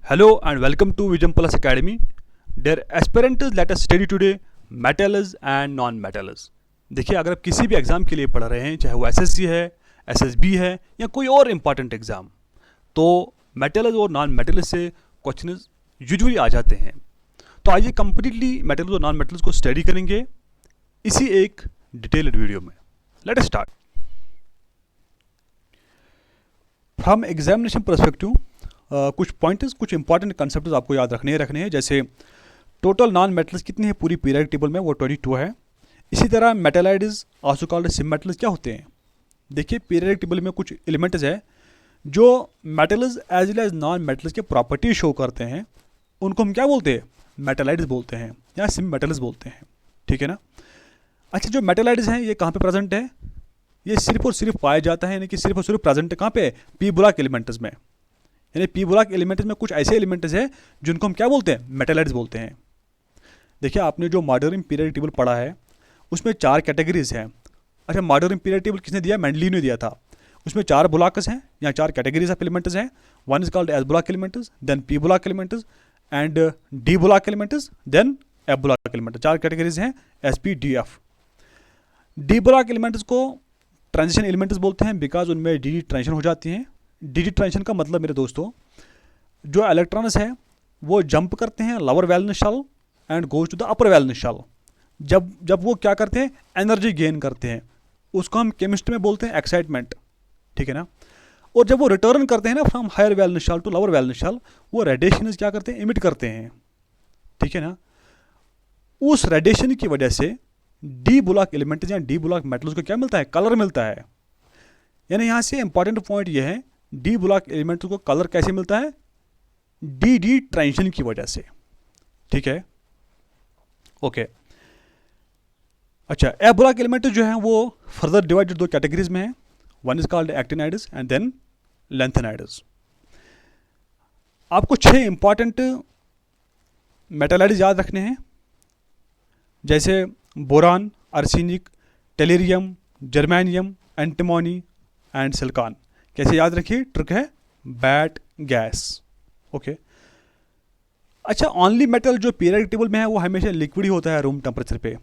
Hello and welcome to Vision Plus Academy. Dear aspirants, let us study today metals and non metals. देखिए, अगर आप किसी भी exam के लिए पढ़ रहे हैं, चाहे वो एसएससी है, एसएसबी है या कोई और इम्पॉर्टेंट एग्ज़ाम, तो मेटल्स और नॉन मेटल्स से क्वेश्चन यूजुअली आ जाते हैं। तो आइए कंप्लीटली मेटल्स और नॉन मेटल्स को स्टडी करेंगे इसी एक डिटेल्ड वीडियो में। Let us start. From examination perspective कुछ पॉइंट्स, कुछ इंपॉर्टेंट कंसेप्ट आपको याद रखने हैं। जैसे टोटल नॉन मेटल्स कितने हैं पूरी पीरियडिक टेबल में, वो 22 है। इसी तरह metalloids also called SIM metals क्या होते हैं। देखिए, पीरियडिक टेबल में कुछ एलिमेंट्स है जो metals as well as non metals के प्रॉपर्टी शो करते हैं, उनको हम क्या बोलते हैं, मेटलाइड्स बोलते हैं या सिम मेटल्स बोलते हैं। ठीक है ना। अच्छा, जो मेटलाइड्स हैं ये कहाँ पे प्रेजेंट है, ये सिर्फ और सिर्फ पाया जाता है, यानी कि सिर्फ और सिर्फ प्रेजेंट कहाँ पे है, पी ब्लॉक एलिमेंट्स में। यानी पी ब्लॉक एलिमेंट्स में कुछ ऐसे एलिमेंट्स हैं जिनको हम क्या बोलते हैं, मेटलाइड्स बोलते हैं। देखिए, आपने जो मॉडर्न पीरियडिक टेबल पढ़ा है उसमें 4 कैटेगरीज हैं। अच्छा, मॉडर्न पीरियडिक टेबल किसने दिया, मेंडली ने दिया था। उसमें 4 ब्लॉक्स हैं या 4 कैटेगरीज ऑफ एलिमेंट्स हैं। One is called S block elements, then P block elements and D block elements, then F block elements. 4 categories हैं, S P D F. D block elements को transition elements बोलते हैं because उनमें D D transition हो जाती हैं। D D transition का मतलब मेरे दोस्तों, जो इलेक्ट्रॉन्स हैं वो जंप करते हैं lower valence shell and goes to the upper valence shell. जब वो क्या करते हैं, एनर्जी गेन करते हैं, उसको हम केमिस्ट्री में बोलते हैं एक्साइटमेंट। ठीक है ना। और जब वो रिटर्न करते हैं ना from higher valence shell to lower valence shell, वो रेडिएशन क्या करते हैं, इमिट करते हैं। ठीक है ना। उस रेडिएशन की वजह से डी ब्लॉक एलिमेंट्स या डी ब्लॉक मेटल्स को क्या मिलता है, कलर मिलता है। यानी यहाँ से इंपॉर्टेंट पॉइंट ये है, डी ब्लॉक एलिमेंट्स को कलर कैसे मिलता है, डी डी ट्रांजिशन की वजह से। ठीक है, ओके। अच्छा, एफ ब्लॉक एलिमेंट जो है वो फर्दर डिवाइडेड 2 कैटेगरीज में है। One is called actinides and then lanthanides. आपको 6 इंपॉर्टेंट मेटालाइड्स याद रखने हैं, जैसे boron, arsenic, tellurium, germanium, antimony and silicon. कैसे याद रखिए, ट्रिक है बैट गैस। ओके। अच्छा, ओनली मेटल जो पीरियडिक टेबल में है वो हमेशा लिक्विड ही होता है रूम टेम्परेचर पे।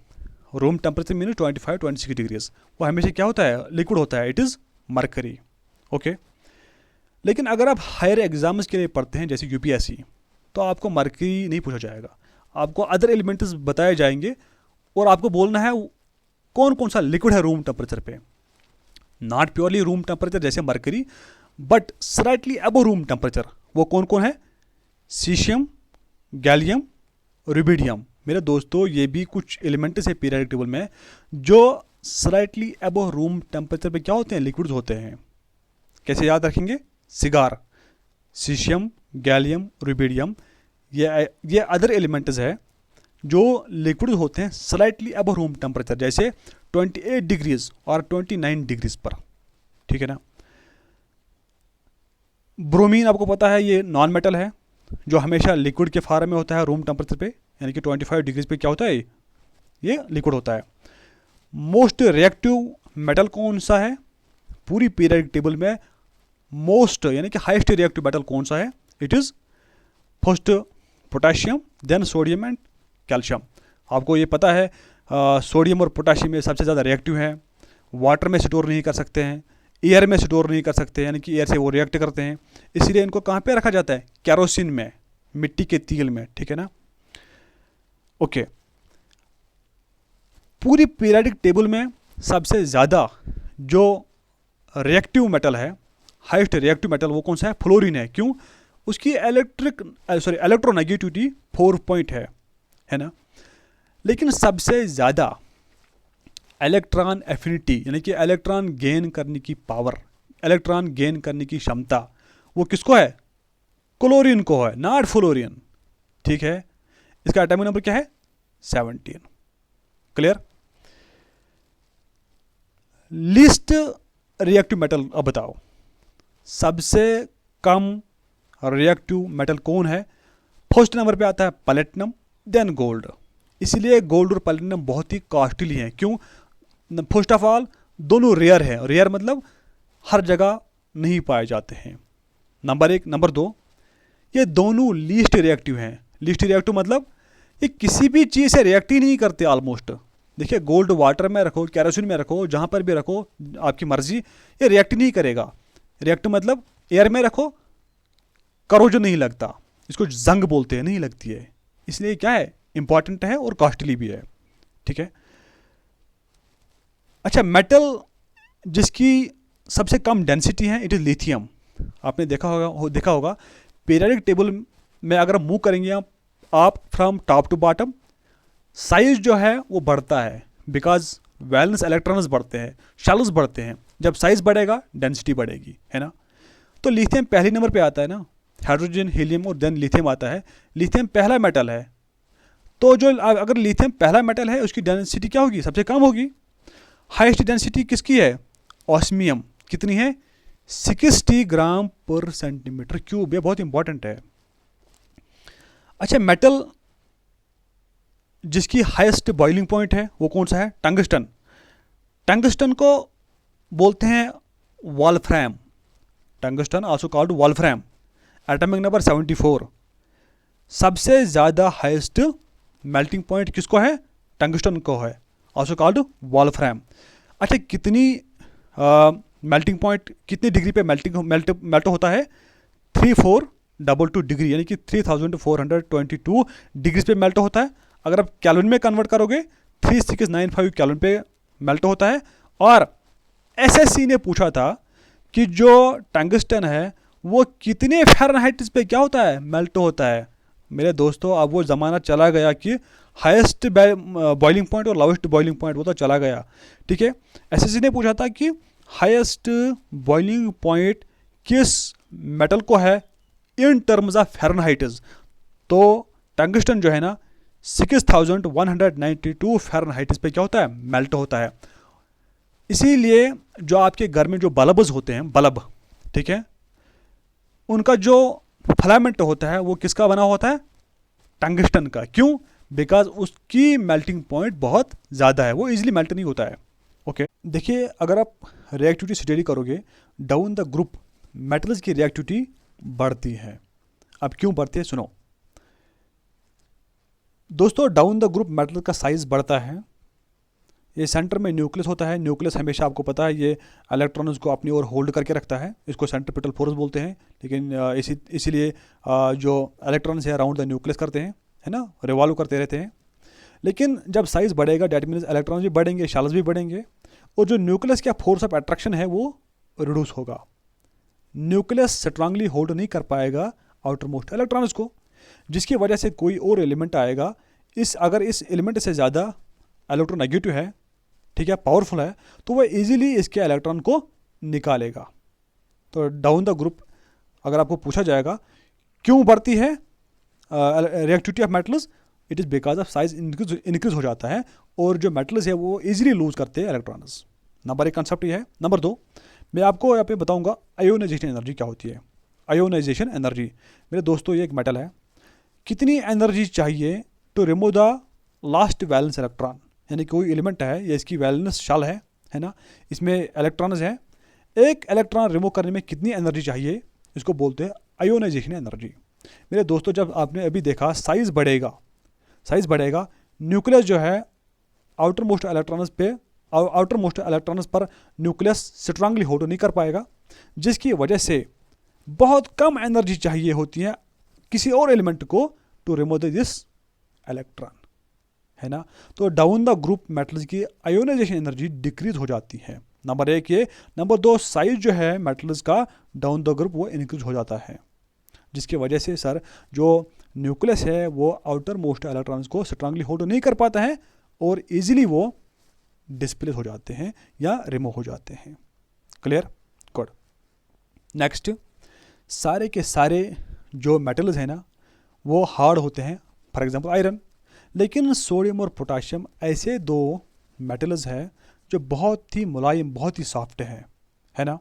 रूम टेम्परेचर मीन 25-26 डिग्रीज, वो हमेशा क्या होता है, लिक्विड होता है, इट इज़ मरकरी। ओके। लेकिन अगर आप हायर एग्जाम्स के लिए पढ़ते हैं जैसे यूपीएससी, तो आपको मरकरी नहीं पूछा जाएगा, आपको अदर एलिमेंट्स बताए जाएंगे और आपको बोलना है कौन कौन सा लिक्विड है रूम टेम्परेचर पे। नॉट प्योरली रूम टेम्परेचर जैसे mercury, but slightly above room temperature. वो कौन कौन है, सीशियम, गैलियम, रुबिडियम। मेरे दोस्तों, ये भी कुछ एलिमेंट्स है पीरियडिक टेबल में जो स्लाइटली अबव रूम टेम्परेचर पे क्या होते हैं, लिक्विड्स होते हैं। कैसे याद रखेंगे, सिगार, सीशियम, गैलियम, रुबिडियम, ये अदर एलिमेंट्स है जो लिक्विड होते हैं स्लाइटली अबव रूम टेम्परेचर, जैसे 28 डिग्रीज और 29 डिग्रीज पर। ठीक है ना। ब्रोमीन आपको पता है ये नॉन मेटल है जो हमेशा लिक्विड के फॉर्म में होता है रूम टेम्परेचर पे, यानी कि 25 डिग्रीज पे क्या होता है, ये लिक्विड होता है। मोस्ट रिएक्टिव मेटल कौन सा है पूरी पीरियडिक टेबल में, मोस्ट यानी कि हाईएस्ट रिएक्टिव मेटल कौन सा है, it is first potassium, then sodium and calcium. आपको ये पता है सोडियम और पोटाशियम ये सबसे ज़्यादा रिएक्टिव है, वाटर में स्टोर नहीं कर सकते हैं, एयर में स्टोर नहीं कर सकते, यानी कि एयर से वो रिएक्ट करते हैं, इसलिए इनको कहाँ पे रखा जाता है, कैरोसिन में, मिट्टी के तेल में। ठीक है ना। ओके। पूरी पीरियडिक टेबल में सबसे ज़्यादा जो रिएक्टिव मेटल है, हाईएस्ट रिएक्टिव मेटल वो कौन सा है, फ्लोरीन है। क्यों, उसकी इलेक्ट्रोनेगेटिविटी 4 पॉइंट है ना। लेकिन सबसे ज़्यादा इलेक्ट्रॉन एफिनिटी यानी कि इलेक्ट्रॉन गेन करने की पावर, इलेक्ट्रॉन गेन करने की क्षमता, वो किसको है, क्लोरीन को है, नॉट फ्लोरीन। ठीक है। इसका एटॉमिक नंबर क्या है, 17। क्लियर। लीस्ट रिएक्टिव मेटल अब बताओ, सबसे कम रिएक्टिव मेटल कौन है। फर्स्ट नंबर पे आता है प्लेटिनम, देन गोल्ड। इसलिए गोल्ड और प्लेटिनम बहुत ही कॉस्टली हैं। क्यों, फर्स्ट ऑफ ऑल दोनों रेयर है, रेयर मतलब हर जगह नहीं पाए जाते हैं, नंबर 1। नंबर 2, ये दोनों लीस्ट रिएक्टिव हैं। लीस्ट रिएक्टिव मतलब ये किसी भी चीज़ से रिएक्ट ही नहीं करते ऑलमोस्ट। देखिए गोल्ड वाटर में रखो, कैरोसिन में रखो, जहाँ पर भी रखो आपकी मर्जी, ये रिएक्ट नहीं करेगा। रिएक्ट मतलब एयर में रखो, करोजन नहीं लगता, इसको जंग बोलते हैं, नहीं लगती है। इसलिए क्या है, इंपॉर्टेंट है और कॉस्टली भी है। ठीक है। अच्छा, मेटल जिसकी सबसे कम डेंसिटी है इट इज़ लिथियम। आपने देखा होगा पीरियडिक टेबल में अगर मूव करेंगे आप from top to bottom, size जो है वो बढ़ता है बिकॉज वैलेंस इलेक्ट्रॉन्स बढ़ते हैं, शेल्स बढ़ते हैं। जब साइज बढ़ेगा डेंसिटी बढ़ेगी, है ना। तो लिथियम पहले नंबर पे आता है ना, हाइड्रोजन, हीलियम और देन लिथियम आता है। लिथियम पहला मेटल है, तो जो अगर लिथियम पहला मेटल है उसकी डेंसिटी क्या होगी, सबसे कम होगी। हाईएस्ट डेंसिटी किसकी है, ऑस्मियम। कितनी है, 60 ग्राम पर सेंटीमीटर क्यूब। ये बहुत इंपॉर्टेंट है। अच्छा, मेटल जिसकी हाईएस्ट बॉइलिंग पॉइंट है वो कौन सा है, टंगस्टन। टंगस्टन को बोलते हैं wolfram. Tungsten also called wolfram. Atomic number 74। सबसे ज़्यादा हाईएस्ट मेल्टिंग पॉइंट किसको है, टंगस्टन को है, आल्सो कॉल्ड वॉल्फ्रैम। अच्छा, कितनी मेल्टिंग पॉइंट कितनी डिग्री पे मेल्ट होता है, 3422 डिग्री, यानी कि 3422 डिग्री पे मेल्ट होता है। अगर आप कैलोरी में कन्वर्ट करोगे 3695 कैलोरी पे मेल्ट होता है। और एसएससी ने पूछा था कि जो टंगस्टन है वो कितने फ़ारेनहाइट पे क्या होता है, मेल्ट होता है। मेरे दोस्तों, अब वो ज़माना चला गया कि हाईएस्ट बॉइलिंग पॉइंट और लोवेस्ट बॉइलिंग पॉइंट, वो तो चला गया। ठीक है। एसएससी ने पूछा था कि हाईएस्ट बॉइलिंग पॉइंट किस मेटल को है इन टर्म्स ऑफ फ़ारेनहाइट्स। तो टंगस्टन जो है ना 6192 फ़ारेनहाइट्स पे क्या होता है, मेल्ट होता है। इसीलिए जो आपके घर में जो बल्ब्स होते हैं, बल्ब, ठीक है, उनका जो फिलामेंट होता है वो किसका बना होता है, टंगस्टन का। क्यों, बिकॉज उसकी मेल्टिंग पॉइंट बहुत ज़्यादा है, वो इजीली मेल्ट नहीं होता है। ओके। देखिए, अगर आप रिएक्टिविटी स्टडी करोगे डाउन द ग्रुप मेटल्स की रिएक्टिविटी बढ़ती है। अब क्यों बढ़ती है, सुनो दोस्तों। डाउन द ग्रुप मेटल का साइज बढ़ता है। ये सेंटर में न्यूक्लियस होता है। न्यूक्लियस हमेशा आपको पता है ये इलेक्ट्रॉन्स को अपनी ओर होल्ड करके रखता है, इसको सेंट्रीपिटल फोर्स बोलते हैं। लेकिन इसीलिए जो इलेक्ट्रॉन्स है अराउंड द न्यूक्लियस करते हैं, है ना, रिवॉल्व करते रहते हैं। लेकिन जब साइज़ बढ़ेगा डैट मीन्स इलेक्ट्रॉन्स भी बढ़ेंगे, शेल्स भी बढ़ेंगे, और जो न्यूक्लियस का फोर्स ऑफ अट्रैक्शन है वो रिड्यूस होगा। न्यूक्लियस स्ट्रांगली होल्ड नहीं कर पाएगा आउटर मोस्ट इलेक्ट्रॉन्स को, जिसकी वजह से कोई और एलिमेंट आएगा। अगर इस एलिमेंट से ज़्यादा इलेक्ट्रोनेगेटिव है, ठीक है, पावरफुल है, तो वह इजीली इसके इलेक्ट्रॉन को निकालेगा। तो डाउन द ग्रुप अगर आपको पूछा जाएगा क्यों बढ़ती है reactivity of metals, it is because of size increase हो जाता है और जो मेटल्स है वो इजीली लूज करते हैं इलेक्ट्रॉन्स। नंबर एक कंसेप्ट ये है। नंबर दो, मैं आपको यहाँ पे बताऊँगा आयोनाइजेशन एनर्जी क्या होती है। आयोनाइजेशन एनर्जी, मेरे दोस्तों, ये एक मेटल है। कितनी एनर्जी चाहिए to remove the last valence electron, यानी कोई एलिमेंट है, ये इसकी वैलेंस शेल है ना, इसमें इलेक्ट्रॉन्स हैं, एक इलेक्ट्रॉन रिमूव करने में कितनी एनर्जी चाहिए, इसको बोलते हैं आयोनाइजेशन एनर्जी। मेरे दोस्तों, जब आपने अभी देखा साइज़ बढ़ेगा, न्यूक्लियस जो है आउटर मोस्ट इलेक्ट्रॉन्स पर न्यूक्लियस स्ट्रांगली होल्ड नहीं कर पाएगा, जिसकी वजह से बहुत कम एनर्जी चाहिए होती है किसी और एलिमेंट को टू रिमूव दिस इलेक्ट्रॉन, है ना। तो डाउन द ग्रुप मेटल्स की आयोनाइजेशन एनर्जी डिक्रीज हो जाती है। नंबर एक ये। नंबर दो, साइज जो है मेटल्स का डाउन द ग्रुप वो इंक्रीज हो जाता है, जिसकी वजह से सर जो न्यूक्लियस है वो आउटर मोस्ट इलेक्ट्रॉन्स को स्ट्रांगली होल्ड नहीं कर पाता है और इजीली वो डिस्प्लेस हो जाते हैं या रिमूव हो जाते हैं। Clear, good. नेक्स्ट, सारे के सारे जो मेटल्स हैं ना वो हार्ड होते हैं, फॉर एग्जांपल आयरन। लेकिन सोडियम और पोटाशियम ऐसे दो मेटल्स हैं जो बहुत ही मुलायम, बहुत ही सॉफ्ट है ना,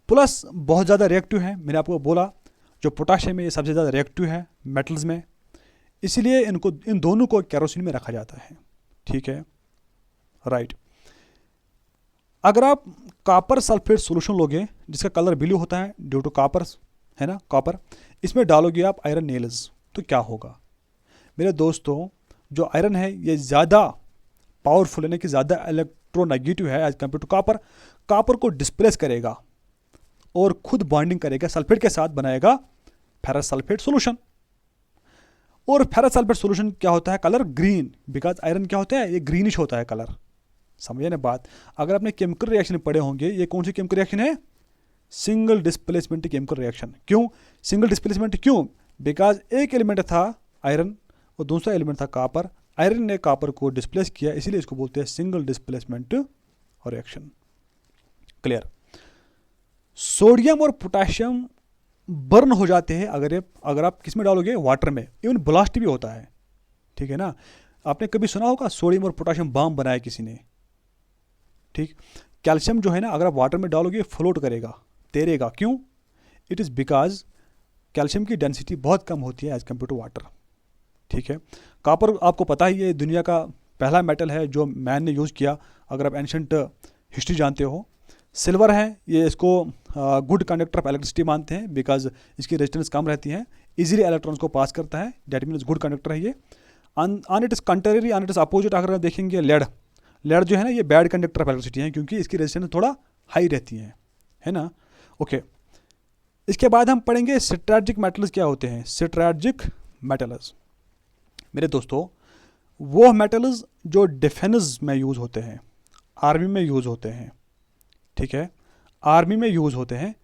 प्लस बहुत ज़्यादा रिएक्टिव है। मैंने आपको बोला जो पोटाशियम है ये सबसे ज़्यादा रिएक्टिव है मेटल्स में, इसलिए इन दोनों को केरोसिन में रखा जाता है। ठीक है, राइट। अगर आप कॉपर सल्फेट सोल्यूशन लोगे जिसका कलर ब्लू होता है ड्यू टू कॉपर, है ना, कॉपर, इसमें डालोगे आप आयरन नेल्स, तो क्या होगा मेरे दोस्तों? जो आयरन है ये ज़्यादा पावरफुल यानी कि ज़्यादा इलेक्ट्रोनेगेटिव है as compare to copper. Copper को डिस्प्लेस करेगा और खुद बॉन्डिंग करेगा सल्फेट के साथ, बनाएगा फेरस सल्फेट सोल्यूशन। और फेरस सल्फेट सोल्यूशन क्या होता है? कलर ग्रीन, बिकॉज आयरन क्या होता है? ये ग्रीनिश होता है कलर। समझे ना बात? अगर आपने केमिकल रिएक्शन पढ़े होंगे, ये कौन सी केमिकल रिएक्शन है? Single displacement chemical reaction. क्यों सिंगल डिस्प्लेसमेंट? क्यों? बिकॉज एक एलिमेंट था आयरन और दूसरा एलिमेंट था कापर। आयरन ने कापर को डिस्प्लेस किया, इसीलिए इसको बोलते हैं single displacement reaction. Clear? Sodium और पोटेशियम बर्न हो जाते हैं अगर आप किस में डालोगे? वाटर में। इवन ब्लास्ट भी होता है, ठीक है ना? आपने कभी सुना होगा सोडियम और पोटेशियम बम बनाया किसी ने, ठीक? कैल्शियम जो है ना, अगर आप वाटर में डालोगे फ्लोट करेगा, तैरेगा। क्यों? इट इज़ बिकॉज कैल्शियम की डेंसिटी बहुत कम होती है एज कम्पेयर टू वाटर, ठीक है? कापर आपको पता ही है दुनिया का पहला मेटल है जो मैन ने यूज़ किया, अगर आप एंशंट हिस्ट्री जानते हो। सिल्वर है, ये इसको गुड कंडक्टर ऑफ इलेक्ट्रिसिटी मानते हैं बिकॉज इसकी रेजिस्टेंस कम रहती है, इजीली इलेक्ट्रॉन्स को पास करता है, दैट मीन्स गुड कंडक्टर है ये। On it is contrary, on it is opposite अगर आप देखेंगे लेड जो है ना, ये बैड कंडक्टर ऑफ इलेक्ट्रिसिटी है क्योंकि इसकी रेजिस्टेंस थोड़ा हाई रहती है ना? ओके, इसके बाद हम पढ़ेंगे स्ट्रेटजिक मेटल्स क्या होते हैं। स्ट्रेटजिक मेटल्स मेरे दोस्तों वो मेटल्स जो डिफेंस में यूज़ होते हैं, आर्मी में यूज़ होते हैं, ठीक है? आर्मी में यूज़ होते हैं,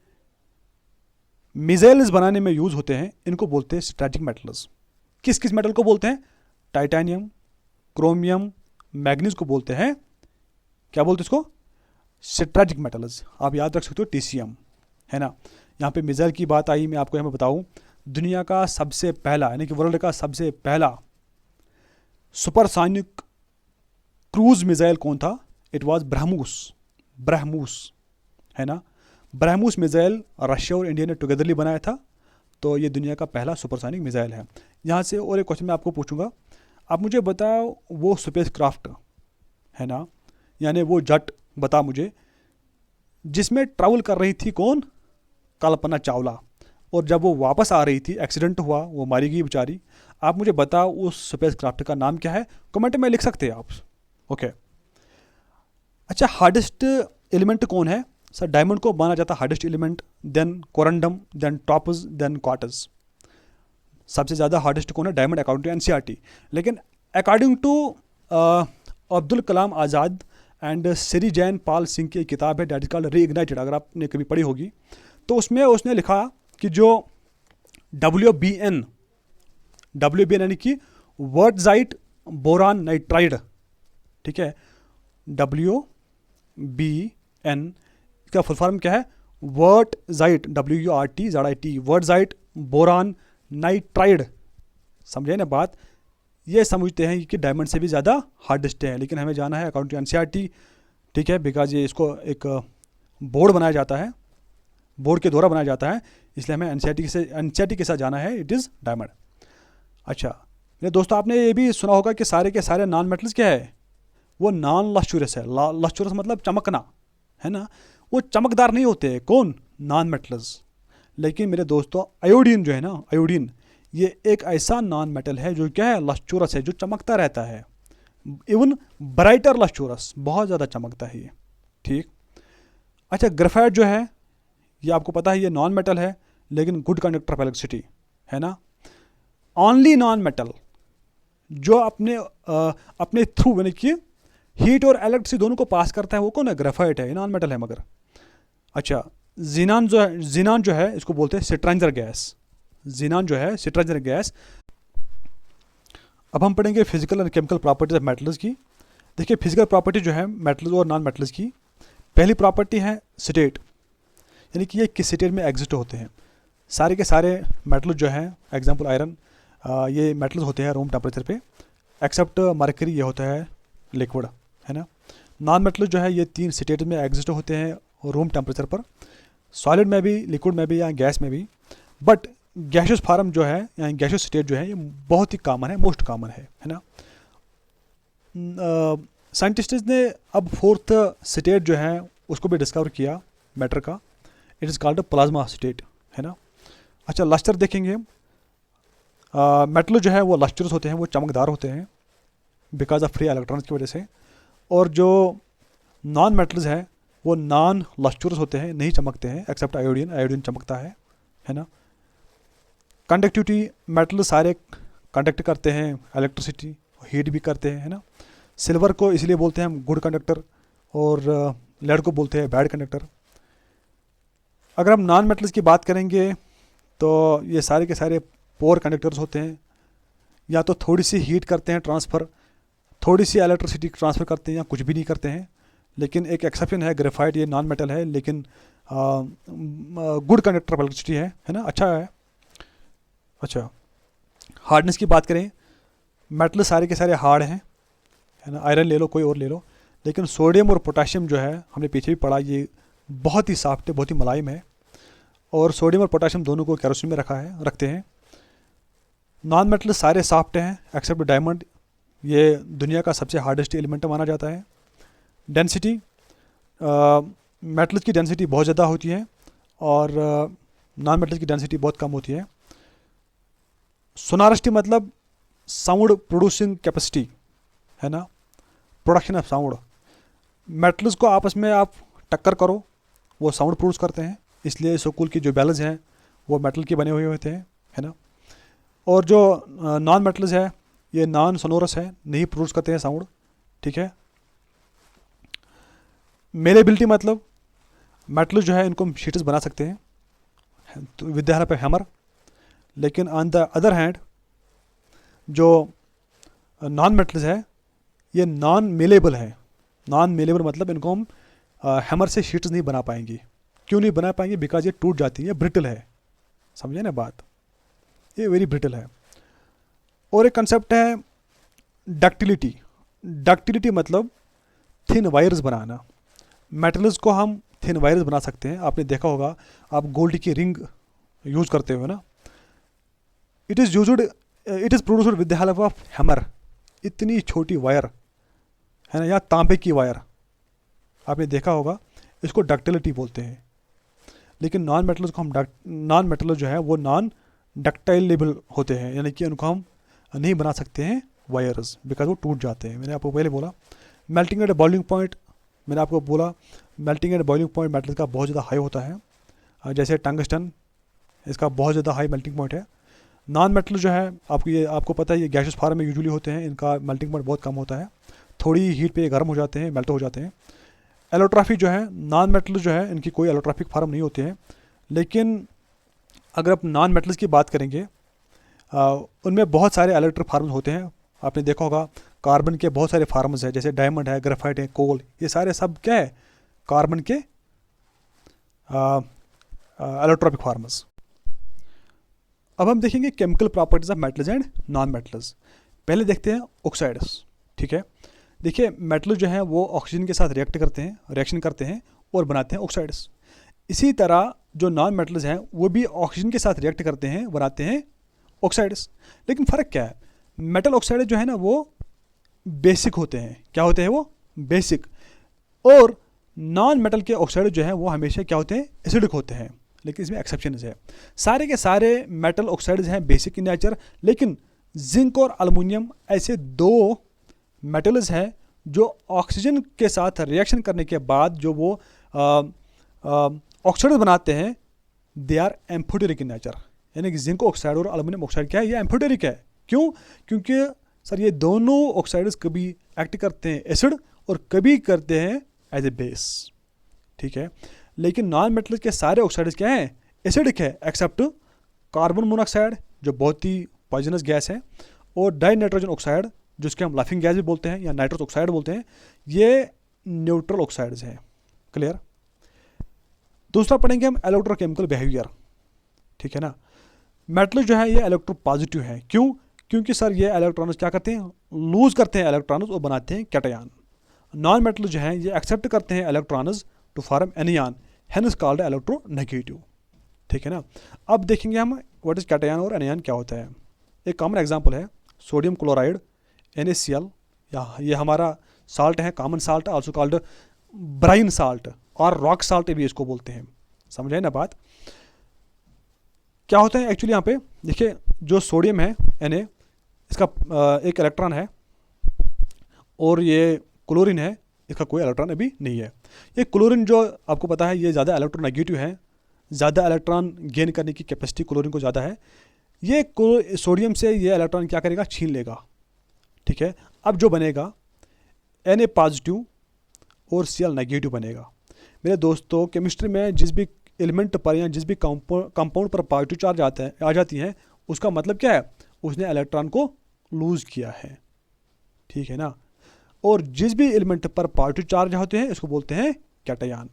मिसाइल्स बनाने में यूज़ होते हैं, इनको बोलते हैं स्ट्रेटजिक मेटल्स। किस किस मेटल को बोलते हैं? टाइटेनियम, क्रोमियम, मैग्नीज को बोलते हैं, क्या बोलते हैं इसको? Strategic metals. आप याद रख सकते हो टीसीएम, है ना? यहाँ पे मिसाइल की बात आई, मैं आपको यहाँ पे बताऊँ, दुनिया का सबसे पहला यानी कि वर्ल्ड का सबसे पहला सुपरसोनिक क्रूज मिसाइल कौन था? इट वाज ब्रह्मोस, है ना? ब्रह्मोस मिसाइल रशिया और इंडिया ने टुगेदरली बनाया था, तो ये दुनिया का पहला सुपरसोनिक मिसाइल है। यहाँ से और एक क्वेश्चन मैं आपको पूछूंगा, आप मुझे बताओ वो स्पेस क्राफ्ट है ना, यानी वो जट बता मुझे जिसमें ट्रैवल कर रही थी कौन? कल्पना चावला। और जब वो वापस आ रही थी, एक्सीडेंट हुआ, वो मारी गई बेचारी। आप मुझे बताओ उस स्पेस क्राफ्ट का नाम क्या है? कमेंट में लिख सकते हैं आप। ओके, अच्छा, हार्डेस्ट एलिमेंट कौन है? सर डायमंड को माना जाता है hardest element, then corundum, then topaz, then quartz. सबसे ज़्यादा हार्डेस्ट कौन है? Diamond, according to NCERT. लेकिन according to Abdul Kalam Azad and Shri Jain Pal Singh की किताब है दैट इज कॉल्ड रीइग्नाइटेड, अगर आपने कभी पढ़ी होगी, तो उसमें उसने लिखा कि जो WBN यानी कि वर्टजाइट बोरान नाइट्राइड, ठीक है? WBN इसका फुल फॉर्म क्या है? वर्टजाइट, WURTZIT, वर्टजाइट बोरान नाइट्राइड। समझे ना बात? ये समझते हैं कि डायमंड से भी ज़्यादा हार्डेस्ट है, लेकिन हमें जाना है अकॉर्डिंग टू एनसीईआरटी, ठीक है? बिकॉज ये इसको एक बोर्ड बनाया जाता है, बोर्ड के द्वारा बनाया जाता है, इसलिए हमें एनसीईआरटी के साथ जाना है, इट इज़ डायमंड। अच्छा मेरे दोस्तों, आपने ये भी सुना होगा कि सारे के सारे नॉन मेटल्स क्या है? वो नॉन लस्चुरस है। लस्चुरस मतलब चमकना, है ना? वो चमकदार नहीं होते। कौन? Non metals. लेकिन मेरे दोस्तों आयोडीन जो है ना, आयोडीन ये एक ऐसा नॉन मेटल है जो क्या है? लस्चुरस है, जो चमकता रहता है, इवन ब्राइटर लस्चुरस, बहुत ज़्यादा चमकता है ये, ठीक? अच्छा, ग्रेफाइट जो है ये आपको पता है ये नॉन मेटल है, लेकिन गुड कंडक्टर ऑफ इलेक्ट्रिसिटी, है ना? ओनली नॉन मेटल जो अपने थ्रू यानी कि हीट और इलेक्ट्रिसिटी दोनों को पास करता है, वो कौन है? ग्रेफाइट है, ये नॉन मेटल है मगर। अच्छा, जीनान जो है इसको बोलते हैं स्ट्रेंजर गैस। जीनान जो है स्ट्रेंजर गैस। अब हम पढ़ेंगे physical and chemical properties of metals की। देखिए फिजिकल प्रॉपर्टी जो है मेटल्स और नॉन मेटल्स की, पहली प्रॉपर्टी है स्टेट, यानी कि ये किस स्टेट में एग्जिस्ट होते हैं। सारे के सारे मेटल जो हैं, एग्जांपल आयरन, ये मेटल्स होते हैं रूम टेम्परेचर पे, एक्सेप्ट मरकरी, ये होता है लिक्विड, है ना? नॉन मेटल जो है ये 3 स्टेट में एग्जिस्ट होते हैं रूम टेम्परेचर पर, सॉलिड में भी, लिक्विड में भी, या गैस में भी। बट गैसियस फॉर्म जो है या गैसियस स्टेट जो है ये बहुत ही कॉमन है, मोस्ट कॉमन है ना? साइंटिस्ट ने अब 4th स्टेट जो है उसको भी डिस्कवर किया मैटर का, it is called plasma state, है ना? अच्छा, लस्टर देखेंगे। मेटल जो है वो लस्टर्स होते हैं, वो चमकदार होते हैं बिकॉज ऑफ फ्री इलेक्ट्रॉन्स की वजह से। और जो नॉन मेटल्स हैं वो नॉन लस्टर्स होते हैं, नहीं चमकते हैं एक्सेप्ट आयोडीन। आयोडीन चमकता है ना। कंडक्टिविटी, मेटल सारे कंडक्ट करते हैं इलेक्ट्रिसिटी, हीट भी करते हैं, है ना। सिल्वर को इसलिए बोलते हैं हम गुड कंडक्टर, और लेड को बोलते हैं बैड कंडक्टर। अगर हम नॉन मेटल्स की बात करेंगे तो ये सारे के सारे पोर कंडक्टर्स होते हैं, या तो थोड़ी सी हीट करते हैं ट्रांसफ़र, थोड़ी सी इलेक्ट्रिसिटी ट्रांसफ़र करते हैं, या कुछ भी नहीं करते हैं। लेकिन एक एक्सेप्शन है, ग्रेफाइट, ये नॉन मेटल है लेकिन गुड कंडक्टर ऑफ इलेक्ट्रिसिटी है ना, अच्छा है। अच्छा, हार्डनेस की बात करें, मेटल सारे के सारे हार्ड हैं, है ना। आयरन ले लो, कोई और ले लो, लेकिन सोडियम और पोटाशियम जो है, हमने पीछे भी पढ़ा, ये बहुत ही सॉफ्ट है, बहुत ही मुलायम है। और सोडियम और पोटाशियम दोनों को केरोसिन में रखते हैं। नॉन मेटल सारे सॉफ्ट हैं एक्सेप्ट डायमंड, ये दुनिया का सबसे हार्डेस्ट एलिमेंट माना जाता है। डेंसिटी, मेटल्स की डेंसिटी बहुत ज़्यादा होती है और नॉन मेटल्स की डेंसिटी बहुत कम होती है। सोनारिटी मतलब साउंड प्रोड्यूसिंग कैपेसिटी, है ना, प्रोडक्शन ऑफ साउंड। मेटल्स को आपस में आप टक्कर करो, वो साउंड प्रोड्यूस करते हैं, इसलिए स्कूल की जो बेल्स हैं वो मेटल के बने हुए होते हैं, है ना। और जो नॉन मेटल्स है ये नॉन सोनोरस है, नहीं प्रोड्यूस करते हैं साउंड, ठीक है। मेलेबिलिटी मतलब मेटल जो है इनको हम शीट्स बना सकते हैं तो with the help of hammer, लेकिन ऑन द अदर हैंड जो नॉन मेटल्स है ये नॉन मेलेबल है। नॉन मेलेबल मतलब इनको हम हैमर से शीट्स नहीं बना पाएंगे। क्यों नहीं बना पाएंगे? बिकॉज ये टूट जाती है, ब्रिटल है, समझे ना बात, ये वेरी ब्रिटल है। और एक कंसेप्ट है डक्टिलिटी। डक्टिलिटी मतलब थिन वायर्स बनाना। मेटल्स को हम थिन वायर्स बना सकते हैं। आपने देखा होगा, आप गोल्ड की रिंग यूज़ करते हो ना, it is produced with the help of hammer. इतनी छोटी वायर है ना, या तांबे की वायर, आपने देखा होगा, इसको डक्टिलिटी बोलते हैं। लेकिन नॉन मेटल्स को हम नॉन मेटल जो है वो नॉन डक्टाइलेबल होते हैं, यानी कि उनको हम नहीं बना सकते हैं वायर्स, बिकॉज वो टूट जाते हैं। मैंने आपको पहले बोला मेल्टिंग एट बॉइलिंग पॉइंट, मैंने आपको बोला melting at boiling point metal का बहुत ज़्यादा हाई होता है। जैसे टंगस्टन, इसका बहुत ज़्यादा हाई मेल्टिंग पॉइंट है। नॉन मेटल जो है आपको पता है, ये गैसेस फार्म में यूजुअली होते हैं, इनका मेल्टिंग पॉइंट बहुत कम होता है, थोड़ी हीट पे गर्म हो जाते हैं, मेल्ट हो जाते हैं। एलोट्रॉफी जो है, नॉन मेटल जो है इनकी कोई एलोट्रॉफिक फार्म नहीं होते हैं। लेकिन अगर आप नॉन मेटल्स की बात करेंगे उनमें बहुत सारे इलेक्ट्रिक फार्म्स होते हैं। आपने देखा होगा कार्बन के बहुत सारे फार्म्स हैं, जैसे डायमंड है, ग्रेफाइट है, कोल, ये सारे सब क्या है, कार्बन के एलोट्रॉपिक फार्म्स। अब हम देखेंगे chemical properties of metals and non metals. पहले देखते हैं ऑक्साइड्स, ठीक है। देखिए मेटल जो है वो ऑक्सीजन के साथ रिएक्शन करते हैं और बनाते हैं ऑक्साइड्स। इसी तरह जो नॉन मेटल्स हैं वो भी ऑक्सीजन के साथ रिएक्ट करते हैं, बनाते हैं ऑक्साइड्स। लेकिन फ़र्क क्या है, मेटल ऑक्साइड जो है ना वो बेसिक होते हैं। क्या होते हैं वो? बेसिक। और नॉन मेटल के ऑक्साइड जो है वो हमेशा क्या होते हैं? एसिडिक होते हैं। लेकिन इसमें एक्सेप्शन है, सारे के सारे मेटल ऑक्साइड्स हैं बेसिक इन नेचर, लेकिन जिंक और एल्युमिनियम ऐसे दो मेटल्स हैं जो ऑक्सीजन के साथ रिएक्शन करने के बाद जो वो ऑक्साइड बनाते हैं, they are amphoteric in nature. यानी कि जिंक ऑक्साइड और एल्युमिनियम ऑक्साइड क्या है? ये एम्फोटेरिक है। क्यों? क्योंकि सर ये दोनों ऑक्साइड्स कभी एक्ट करते हैं एसिड और कभी करते हैं एज ए बेस, ठीक है। लेकिन नॉन मेटल के सारे ऑक्साइड्स क्या हैं? एसिडिक है, एक्सेप्ट कार्बन मोनोऑक्साइड जो बहुत ही पॉइजनस गैस है, और डाई नाइट्रोजन ऑक्साइड जिसके हम लाफिंग गैस भी बोलते हैं या नाइट्रस ऑक्साइड बोलते हैं, ये न्यूट्रल ऑक्साइड्स हैं। क्लियर? दूसरा पढ़ेंगे हम इलेक्ट्रोकेमिकल बिहेवियर, ठीक है ना। मेटल जो है ये इलेक्ट्रो पॉजिटिव है। क्यों? क्योंकि सर ये इलेक्ट्रॉन्स क्या करते हैं? लूज करते हैं इलेक्ट्रॉन्स और बनाते हैं कैटायन। नॉन मेटल जो है ये एक्सेप्ट करते हैं electrons to form anion, hence called electro negative, ठीक है ना। अब देखेंगे हम व्हाट इज कैटायन और एनियन क्या होता है। एक कॉमन एग्जांपल है सोडियम क्लोराइड, NaCl, या ये हमारा साल्ट है, common salt, also called brine salt और रॉक साल्ट भी इसको बोलते हैं। समझे ना बात? क्या होता है एक्चुअली यहाँ पे देखिए, जो सोडियम है Na, इसका एक इलेक्ट्रॉन है, और ये क्लोरीन है, इसका कोई इलेक्ट्रॉन अभी नहीं है। ये क्लोरीन जो आपको पता है ये ज़्यादा इलेक्ट्रोनेगेटिव है, ज़्यादा इलेक्ट्रॉन गेन करने की कैपेसिटी क्लोरीन को ज़्यादा है। ये सोडियम से ये इलेक्ट्रॉन क्या करेगा, छीन लेगा। ठीक है, अब जो बनेगा Na पॉजिटिव और Cl नेगेटिव बनेगा। मेरे दोस्तों, केमिस्ट्री में जिस भी एलिमेंट पर या जिस भी कंपाउंड पर पॉजिटिव चार्ज आ जाती है, उसका मतलब क्या है, उसने इलेक्ट्रॉन को लूज़ किया है। ठीक है ना। और जिस भी एलिमेंट पर पॉजिटिव चार्ज होते हैं इसको बोलते हैं कैटायन।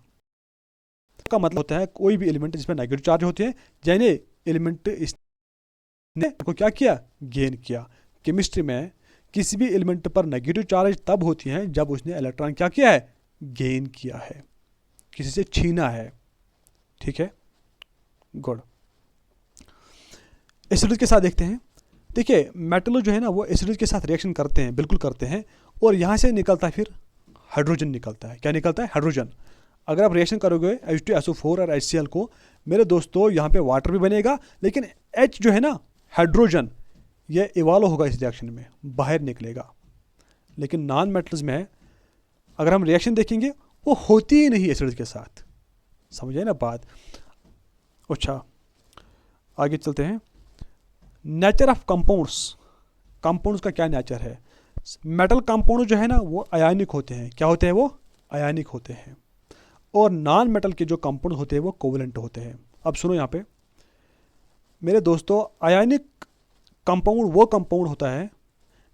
का मतलब होता है कोई भी एलिमेंट जिसमें नेगेटिव चार्ज होते हैं, यानी एलिमेंट इसने को क्या किया, गेन किया। केमिस्ट्री में किसी भी एलिमेंट पर नेगेटिव चार्ज तब होती है जब उसने इलेक्ट्रॉन क्या किया है, गेन किया है, किसी से छीना है। ठीक है, गुड। एसिड के साथ देखते हैं। देखिए मेटल जो है ना वो एसिड के साथ रिएक्शन करते हैं, बिल्कुल करते हैं, और यहाँ से निकलता है फिर हाइड्रोजन निकलता है। क्या निकलता है, हाइड्रोजन। अगर आप रिएक्शन करोगे H2SO4 और HCl को, मेरे दोस्तों यहाँ पे वाटर भी बनेगा, लेकिन H जो है ना, हाइड्रोजन, ये इवॉल्व होगा इस रिएक्शन में, बाहर निकलेगा। लेकिन नॉन मेटल्स में अगर हम रिएक्शन देखेंगे वो होती ही नहीं एसिड के साथ। समझे ना बात। अच्छा, आगे चलते हैं। नेचर ऑफ कंपाउंड्स का क्या नेचर है। मेटल कंपाउंड जो है ना वो आयनिक होते हैं। क्या होते हैं, वो आयनिक होते हैं। और नॉन मेटल के जो कंपाउंड होते हैं वो कोवलेंट होते हैं। अब सुनो यहाँ पे मेरे दोस्तों, आयनिक कंपाउंड वो कंपाउंड होता है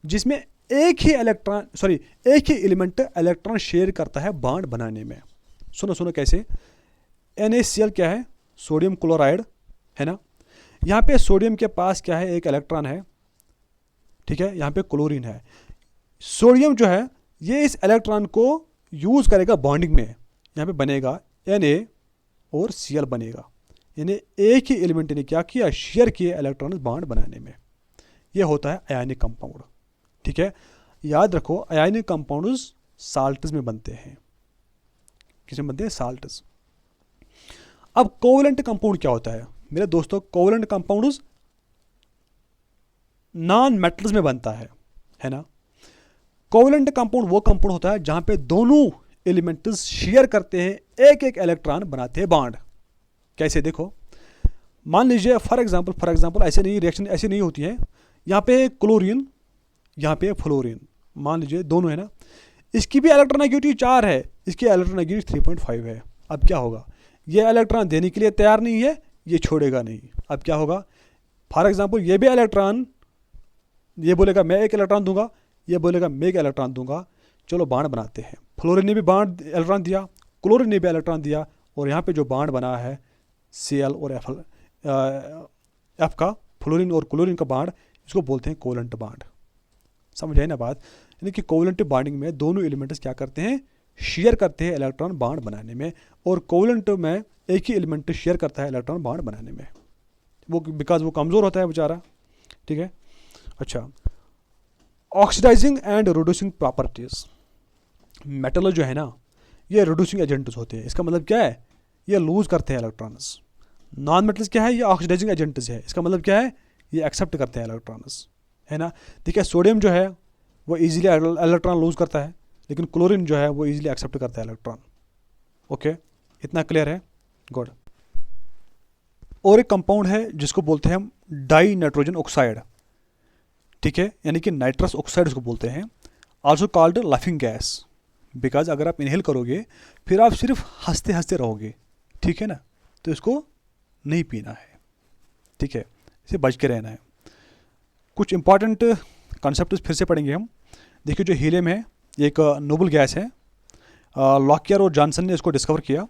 जिसमें एक ही एलिमेंट इलेक्ट्रॉन शेयर करता है बॉन्ड बनाने में। सुनो कैसे। NaCl क्या है, सोडियम क्लोराइड है ना। यहाँ पे सोडियम के पास क्या है, एक इलेक्ट्रॉन है। ठीक है, यहाँ पे क्लोरीन है। सोडियम जो है ये इस इलेक्ट्रॉन को यूज़ करेगा बॉन्डिंग में, यहाँ पे बनेगा Na और Cl बनेगा। यानी एक ही एलिमेंट ने क्या किया, शेयर किया इलेक्ट्रॉन बॉन्ड बनाने में। ये होता है आयनिक कंपाउंड। ठीक है, याद रखो आयनिक कंपाउंड्स साल्ट्स में बनते हैं। किस में बनते हैं, साल्ट्स। अब कोवलेंट कंपाउंड क्या होता है मेरे दोस्तों, कोवलेंट कंपाउंड्स नॉन मेटल्स में बनता है ना। कोवलेंट कंपाउंड वो कंपाउंड होता है जहां पे दोनों एलिमेंट्स शेयर करते हैं, एक एक इलेक्ट्रॉन बनाते हैं बॉन्ड। कैसे, देखो मान लीजिए फॉर एग्जांपल ऐसे नहीं, रिएक्शन ऐसे नहीं होती है। यहाँ पे क्लोरीन, यहाँ पे फ्लोरीन, मान लीजिए दोनों है ना, इसकी भी इलेक्ट्रोनेगेटिव 4 है, इसकी इलेक्ट्रोनेगेटिव 3.5 है। अब क्या होगा, ये इलेक्ट्रॉन देने के लिए तैयार नहीं है, ये छोड़ेगा नहीं। अब क्या होगा, फॉर एग्जांपल ये भी इलेक्ट्रॉन, ये बोलेगा मैं एक इलेक्ट्रॉन दूंगा, ये बोलेगा मैं एक इलेक्ट्रॉन दूंगा, चलो बॉन्ड बनाते हैं। फ्लोरीन ने भी बॉन्ड इलेक्ट्रॉन दिया, क्लोरीन ने भी इलेक्ट्रॉन दिया, और यहाँ पे जो बॉन्ड बना है Cl और F का, फ्लोरीन और क्लोरीन का बॉन्ड, इसको बोलते हैं कोवलेंट बॉन्ड। समझ आए ना बात। यानी कि कोवलेंट बॉन्डिंग में दोनों एलिमेंट्स क्या करते हैं, शेयर करते हैं इलेक्ट्रॉन बॉन्ड बनाने में, और कोवलेंट में एक ही एलिमेंट शेयर करता है इलेक्ट्रॉन बॉन्ड बनाने में, वो बिकॉज वो कमज़ोर होता है बेचारा। ठीक है, अच्छा। Oxidising and reducing properties. Metal जो है ना ये रिड्यूसिंग एजेंट्स होते हैं। इसका मतलब क्या है, ये लूज करते हैं इलेक्ट्रॉन्स। नॉन मेटल्स क्या है, ये ऑक्सीडाइजिंग एजेंट्स है। इसका मतलब क्या है, ये एक्सेप्ट करते हैं इलेक्ट्रॉन्स, है ना। देखिए सोडियम जो है वो इजीली इलेक्ट्रॉन लूज करता है, लेकिन क्लोरीन जो है वो इजीली एक्सेप्ट करता है इलेक्ट्रॉन। ओके, इतना क्लियर है, गुड। और एक कंपाउंड है जिसको बोलते हैं हम डाई नाइट्रोजन ऑक्साइड। ठीक है, यानी कि नाइट्रस ऑक्साइड उसको बोलते हैं, also called laughing gas. Because अगर आप इनहेल करोगे फिर आप सिर्फ हंसते हंसते रहोगे। ठीक है ना, तो इसको नहीं पीना है। ठीक है, इसे बच के रहना है। कुछ इंपॉर्टेंट कॉन्सेप्ट फिर से पढ़ेंगे हम। देखिए जो हीलियम है ये एक नोबल गैस है। लॉकियर और जॉनसन ने इसको डिस्कवर किया।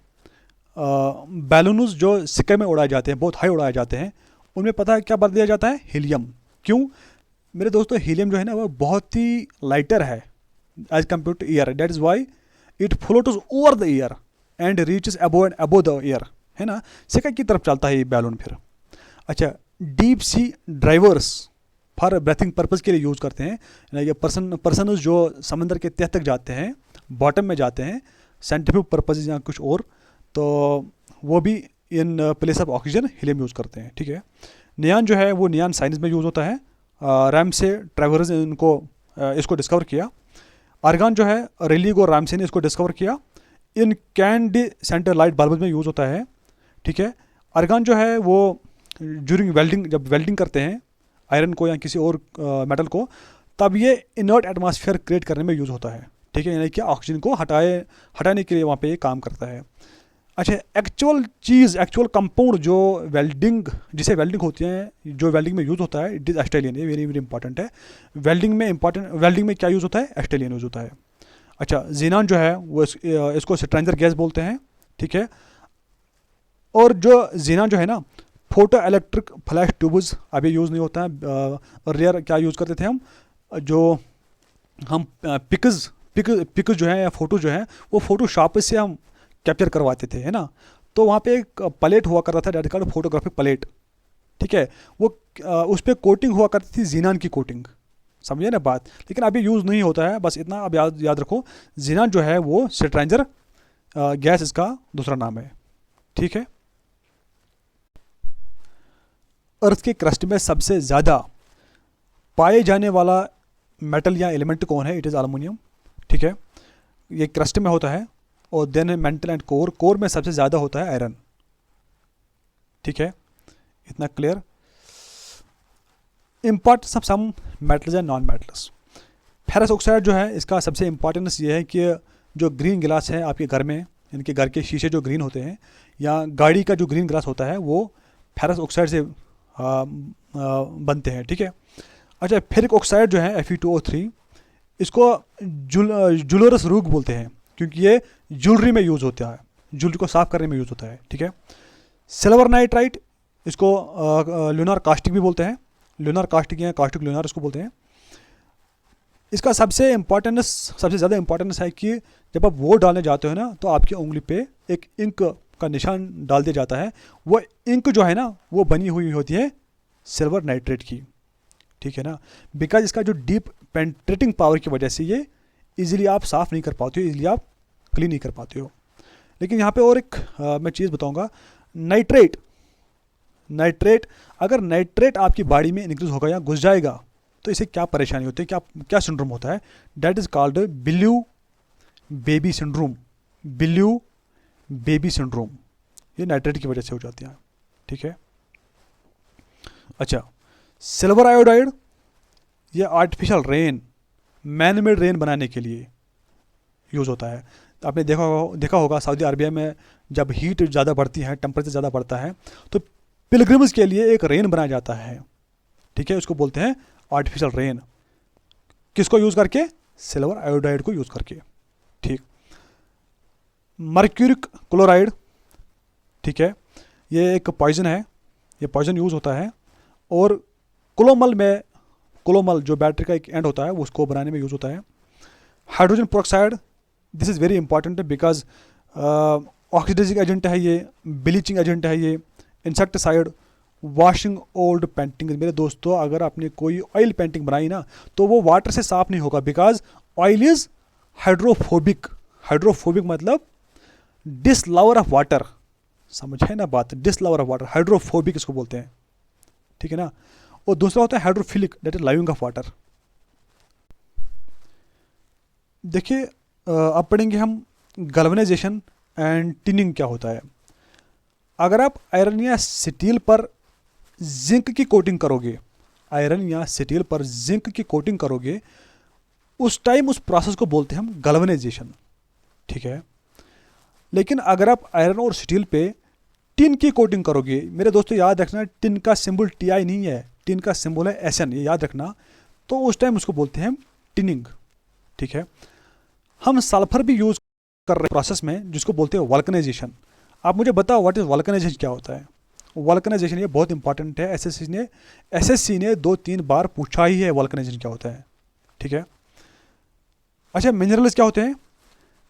बैलून्स जो सिक्के में उड़ाए जाते हैं, बहुत हाई उड़ाए जाते हैं, उनमें पता है क्या भर दिया जाता है, हीलियम। क्यों मेरे दोस्तों, हीलियम जो है ना वो बहुत ही लाइटर है as compare to air, that is why it floats over the air and reaches above and above the air, है ना। सिक्के की तरफ चलता है ये बैलून फिर। अच्छा, deep sea drivers for breathing purpose के लिए यूज़ करते हैं। ये पर्सन जो समंदर के तह तक जाते हैं, बॉटम में जाते हैं, साइंटिफिक पर्पज़ या कुछ और, तो वो भी in place of oxygen helium use करते हैं, ठीक है। नियान जो है वो नियान साइंस में यूज़ होता है, रैमसे ट्रेवर्स ने इसको डिस्कवर किया। आर्गन जो है रेलिग और रामसे ने इसको डिस्कवर किया। इन कैंडी सेंटर लाइट बल्ब में यूज़ होता है, ठीक है। आर्गन जो है वो ड्यूरिंग वेल्डिंग, जब वेल्डिंग करते हैं आयरन को या किसी और मेटल को, तब ये इनर्ट एटमॉस्फेयर क्रिएट करने में यूज़ होता है, ठीक है। यानी कि ऑक्सीजन को हटाने के लिए वहाँ पे ये काम करता है। अच्छा, एक्चुअल कंपाउंड जो वेल्डिंग, जिसे वेल्डिंग होती है, जो वेल्डिंग में यूज़ होता है, इट इज़ एस्टेलियन। ये वेरी वेरी इंपॉर्टेंट है। वेल्डिंग में क्या यूज़ होता है? एस्टेलियन यूज़ होता है। अच्छा, जीनान जो है वो इसको स्ट्रेंजर गैस बोलते हैं, ठीक है। और जो जीनान जो है ना, फोटो इलेक्ट्रिक फ्लैश ट्यूब्स अभी यूज़ नहीं होता है। रेयर क्या यूज़ करते थे हम, जो हम पिक्स जो है या फ़ोटो जो है वो फ़ोटो शॉप से हम कैप्चर करवाते थे, है ना। तो वहाँ पे एक प्लेट हुआ करता था, डेट कार्ड फोटोग्राफिक प्लेट, ठीक है। वो उस पर कोटिंग हुआ करती थी, जीनान की कोटिंग, समझे ना बात। लेकिन अभी यूज़ नहीं होता है, बस इतना अब याद रखो। जीनान जो है वो स्ट्रेंजर गैस इसका दूसरा नाम है, ठीक है। अर्थ के क्रस्ट में सबसे ज़्यादा पाए जाने वाला मेटल या एलिमेंट कौन है? इट इज़ एल्युमिनियम, ठीक है। ये क्रस्ट में होता है। और देन है मेंटल एंड कोर में सबसे ज़्यादा होता है आयरन, ठीक है। इतना clear. Importance of some metals and non metals. Ferrous oxide जो है इसका सबसे इंपॉर्टेंस ये है कि जो ग्रीन ग्लास है आपके घर में, इनके घर के शीशे जो ग्रीन होते हैं, या गाड़ी का जो ग्रीन ग्लास होता है, वो फेरस ऑक्साइड से बनते हैं, ठीक है। अच्छा, फेरिक ऑक्साइड जो है Fe2O3, इसको जुलोरस रूग बोलते हैं, क्योंकि ये ज्वेलरी में यूज़ होता है, ज्वेलरी को साफ करने में यूज़ होता है, ठीक है। सिल्वर नाइट्राइट, इसको ल्यूनार कास्टिक भी बोलते हैं, ल्यूनार कास्टिक या कास्टिक ल्यूनार इसको बोलते हैं। इसका सबसे ज़्यादा इंपॉर्टेंस है कि जब आप वोट डालने जाते हो ना, तो आपकी उंगली पे एक इंक का निशान डाल दिया जाता है। वो इंक जो है ना, वो बनी हुई होती है सिल्वर नाइट्रेट की, ठीक है ना। बिकॉज इसका जो डीप पेंट्रेटिंग पावर की वजह से ये इजीली आप साफ़ नहीं कर पाते हो, इजीली आप क्लीन नहीं कर पाते हो। लेकिन यहाँ पे और एक मैं चीज़ बताऊँगा, नाइट्रेट अगर नाइट्रेट आपकी बॉडी में इंक्रीज होगा या घुस जाएगा, तो इसे क्या परेशानी होती है, क्या सिंड्रोम होता है? That is called blew baby syndrome. ये नाइट्रेट की वजह से हो जाती है, ठीक है। अच्छा, सिल्वर आयोडाइड, ये artificial rain, man made rain बनाने के लिए यूज़ होता है। आपने देखा होगा सऊदी अरबिया में जब हीट ज़्यादा बढ़ती है, टेम्परेचर ज़्यादा बढ़ता है, तो पिलग्रिम्स के लिए एक रेन बनाया जाता है, ठीक है। उसको बोलते हैं आर्टिफिशियल रेन। किसको यूज़ करके? सिल्वर आयोडाइड को यूज़ करके, ठीक। मर्क्यूरिक क्लोराइड, ठीक है, ये एक पॉइजन है, ये पॉइजन यूज़ होता है। और क्लोमल जो बैटरी का एक एंड होता है, वो उसको बनाने में यूज़ होता है। Hydrogen peroxide, this is very important because oxidising agent है ये, ब्लीचिंग एजेंट है ये, इंसेक्टिसाइड, वॉशिंग ओल्ड पेंटिंग। मेरे दोस्तों, अगर आपने कोई ऑयल पेंटिंग बनाई ना, तो वो वाटर से साफ़ नहीं होगा, बिकॉज ऑयल इज़ हाइड्रोफोबिक मतलब डिसलवर ऑफ वाटर, समझे ना बात, डिसलवर ऑफ वाटर, हाइड्रोफोबिक इसको बोलते हैं, ठीक है ना। और दूसरा होता है hydrophilic, that is loving of water. देखिए, अब पढ़ेंगे हम गैल्वेनाइजेशन एंड टिनिंग क्या होता है। अगर आप आयरन या स्टील पर जिंक की कोटिंग करोगे, उस टाइम उस प्रोसेस को बोलते हैं हम गैल्वेनाइजेशन, ठीक है। लेकिन अगर आप आयरन और स्टील पे टिन की कोटिंग करोगे, मेरे दोस्तों याद रखना, टिन का सिंबल TI नहीं है, टिन का सिंबल है SN, ये याद रखना। तो उस टाइम उसको बोलते हैं टिनिंग, ठीक है। हम सल्फर भी यूज़ कर रहे हैं प्रोसेस में, जिसको बोलते हैं वल्कनाइजेशन। आप मुझे बताओ व्हाट इज़ वल्कनाइजेशन, क्या होता है वल्कनाइजेशन? ये बहुत इंपॉर्टेंट है, SSC ने 2-3 बार पूछा ही है वल्कनाइजेशन क्या होता है, ठीक है। अच्छा, मिनरल्स क्या होते हैं?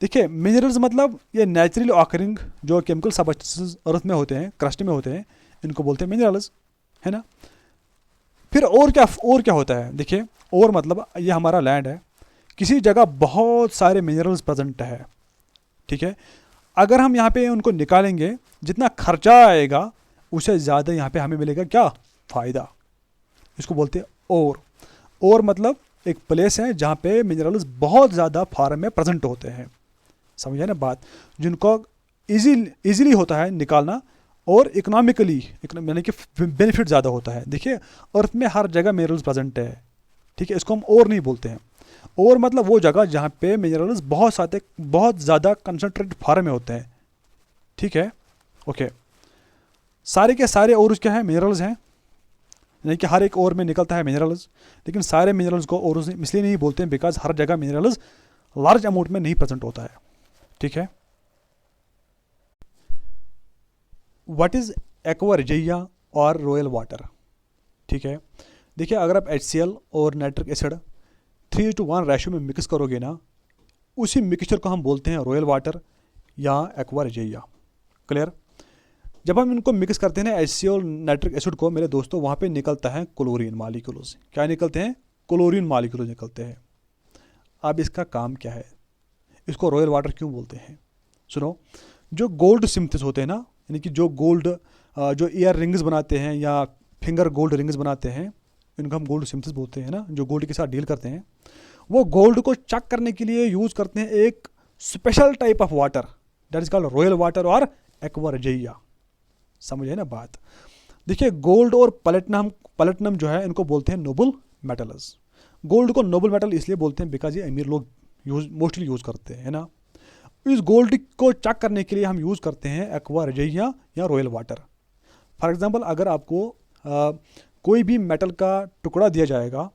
देखिए, मिनरल्स मतलब ये नेचुरली ऑकरिंग जो केमिकल सब्सटेंसेस अर्थ में होते हैं, क्रस्ट में होते हैं, इनको बोलते हैं मिनरल्स, है ना। फिर और क्या होता है? देखिए, और मतलब ये हमारा लैंड है, किसी जगह बहुत सारे मिनरल्स प्रेजेंट है, ठीक है। अगर हम यहाँ पे उनको निकालेंगे, जितना खर्चा आएगा उससे ज़्यादा यहाँ पे हमें मिलेगा क्या, फ़ायदा। इसको बोलते हैं और मतलब एक प्लेस है जहाँ पे मिनरल्स बहुत ज़्यादा फार्म में प्रेजेंट होते हैं, समझे ना बात, जिनको इजीली होता है निकालना और इकोनॉमिकली यानी कि बेनिफिट ज़्यादा होता है। देखिए अर्थ में हर जगह मिनरल्स प्रेजेंट है, ठीक है, इसको हम और नहीं बोलते हैं। और मतलब वो जगह जहाँ पे मिनरल्स बहुत ज़्यादा कंसनट्रेटेड फार्म में होते हैं, ठीक है, ओके। सारे के सारे और क्या है, मिनरल्स हैं, यानी कि हर एक और में निकलता है मिनरल्स, लेकिन सारे मिनरल्स को और इसलिए नहीं बोलते हैं बिकॉज हर जगह मिनरल्स लार्ज अमाउंट में नहीं प्रेजेंट होता है, ठीक है। व्हाट इज़ एक्वा रिजिया और रॉयल वाटर, ठीक है। देखिए अगर आप HCl और नाइट्रिक एसिड 3:1 रेशियो में मिक्स करोगे ना, उसी मिक्सचर को हम बोलते हैं रॉयल वाटर या एक्वा रिजिया, क्लियर। जब हम इनको मिक्स करते हैं ना HCl और नाइट्रिक एसिड को, मेरे दोस्तों, वहाँ पे निकलता है क्लोरीन मालिक्यूल्स। क्या निकलते हैं, क्लोरीन मालिक्यूल्स निकलते हैं। अब इसका काम क्या है, इसको रॉयल वाटर क्यों बोलते हैं, सुनो। जो गोल्ड सिंथेसिस होते हैं ना, यानी कि जो गोल्ड जो ईयर रिंग्स बनाते हैं या फिंगर गोल्ड रिंग्स बनाते हैं, इनको हम गोल्ड सिंथेसिस बोलते हैं ना, जो गोल्ड के साथ डील करते हैं, वो गोल्ड को चक करने के लिए यूज़ करते हैं एक special type of water, that is called royal water और एक्वा रिजिया, समझे ना बात। देखिए गोल्ड और प्लेटिनम जो है, इनको बोलते हैं नोबल मेटल्स। गोल्ड को नोबल मेटल इसलिए बोलते हैं बिकॉज ये अमीर लोग मोस्टली यूज़ करते हैं, है ना। इस गोल्ड को चेक करने के लिए हम यूज़ करते हैं एक्वा रिजिया या रॉयल वाटर। फॉर एग्जांपल अगर आपको कोई भी मेटल का टुकड़ा दिया जाएगा,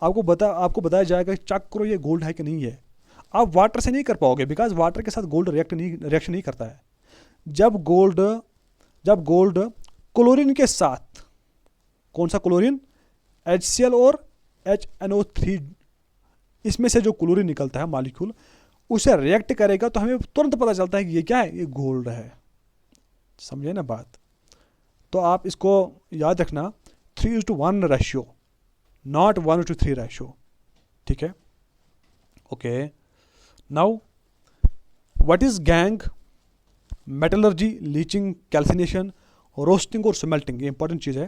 आपको बताया जाएगा कि चेक करो ये गोल्ड है कि नहीं है, आप वाटर से नहीं कर पाओगे बिकॉज वाटर के साथ गोल्ड रिएक्शन नहीं करता है। जब गोल्ड क्लोरीन के साथ, कौन सा क्लोरीन, HCl और HNO3, इसमें से जो क्लोरीन निकलता है मॉलिक्यूल, उसे रिएक्ट करेगा तो हमें तुरंत पता चलता है कि ये क्या है, ये गोल्ड है, समझे ना बात। तो आप इसको याद रखना, 3:1 रेशियो, नॉट 1:3 रेशियो, ठीक है, okay. Now what is gang, metallurgy, leaching, calcination, roasting और स्मेल्टिंग, ये इंपॉर्टेंट चीज़ है।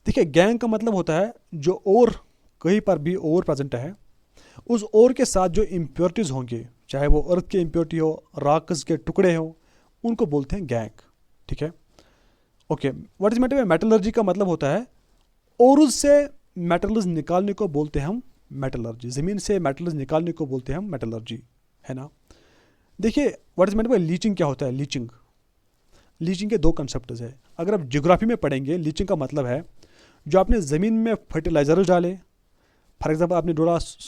देखिए गैंग का मतलब होता है जो और कहीं पर भी और प्रेजेंट है, उस और के साथ जो इम्प्योरिटीज़ होंगे, चाहे वो अर्थ की इम्प्योरिटी हो, रॉक्स के टुकड़े हो, उनको बोलते हैं गैंग, ठीक है, ओके। व्हाट इज मेटलर्जी का मतलब होता है और उससे मेटल्स निकालने को बोलते हैं हम मेटलर्जी, ज़मीन से मेटल्स निकालने को बोलते हैं हम मेटलर्जी, है ना। देखिए व्हाट इज लीचिंग क्या होता है, लीचिंग के दो कंसेप्ट है। अगर आप ज्योग्राफी में पढ़ेंगे, लीचिंग का मतलब है जो आपने ज़मीन में फर्टिलाइजर डाले, फॉर एग्जांपल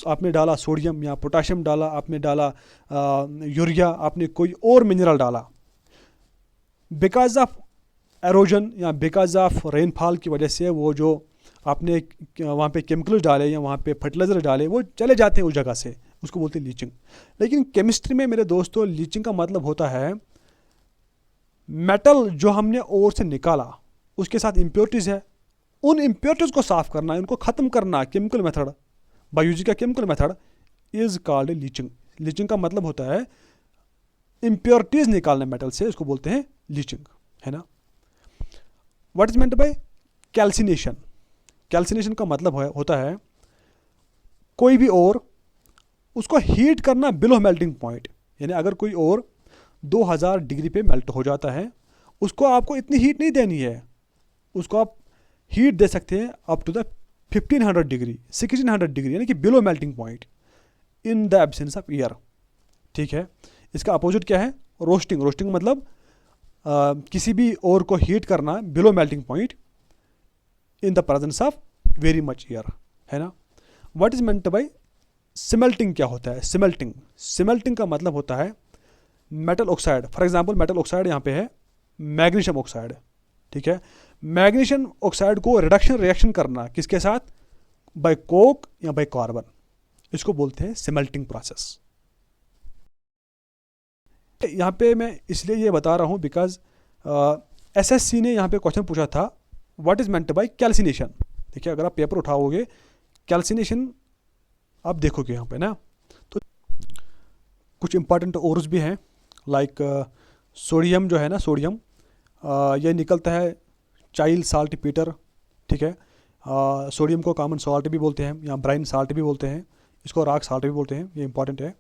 आपने डाला सोडियम या पोटाशियम डाला, आपने डाला यूरिया, आपने कोई और मिनरल डाला, बिकॉज ऑफ एरोजन या बिकॉज ऑफ रेनफॉल की वजह से वो जो आपने वहाँ पे केमिकल्स डाले या वहाँ पे फर्टिलाइजर डाले, वो चले जाते हैं उस जगह से, उसको बोलते हैं लीचिंग। लेकिन केमिस्ट्री में मेरे दोस्तों लीचिंग का मतलब होता है मेटल जो हमने ओर से निकाला उसके साथ इम्प्योरिटीज़ है, उन इम्प्योरिटीज़ को साफ करना, उनको ख़त्म करना, केमिकल मेथड, बायोलॉजी का chemical method is called leaching. Leaching का मतलब होता है इम्प्योरिटीज़ निकालना मेटल से, उसको बोलते हैं लीचिंग, है ना। What is meant by calcination, calcination का मतलब होता है कोई भी और उसको हीट करना बिलो मेल्टिंग पॉइंट, यानी अगर कोई और 2000 डिग्री पे मेल्ट हो जाता है, उसको आपको इतनी हीट नहीं देनी है, उसको आप हीट दे सकते हैं up to the 1500 degree, 1600 degree, यानी कि below melting point in the absence of air, ठीक है। इसका अपोजिट क्या है, रोस्टिंग। रोस्टिंग मतलब किसी भी और को हीट करना below melting point in the presence of very much air, है ना। What is meant by smelting, क्या होता है स्मेल्टिंग का मतलब होता है metal oxide, for example metal oxide यहाँ पे है मैग्नीशियम ऑक्साइड, ठीक है। मैग्नीशियम ऑक्साइड को रिएक्शन करना किसके साथ, बाय कोक या बाय कार्बन, इसको बोलते हैं स्मेल्टिंग प्रोसेस। यहाँ पे मैं इसलिए ये बता रहा हूँ बिकॉज SSC ने यहाँ पे क्वेश्चन पूछा था what is meant by calcination. देखिए अगर आप पेपर उठाओगे, कैल्सिनेशन आप देखोगे यहाँ पे ना, तो कुछ इंपॉर्टेंट ओर्स भी हैं लाइक सोडियम जो है ना, सोडियम ये निकलता है चाइल्ड साल्ट पीटर, ठीक है। सोडियम को कॉमन सॉल्ट भी बोलते हैं या ब्राइन साल्ट भी बोलते हैं, इसको रॉक साल्ट भी बोलते हैं, ये इंपॉर्टेंट है।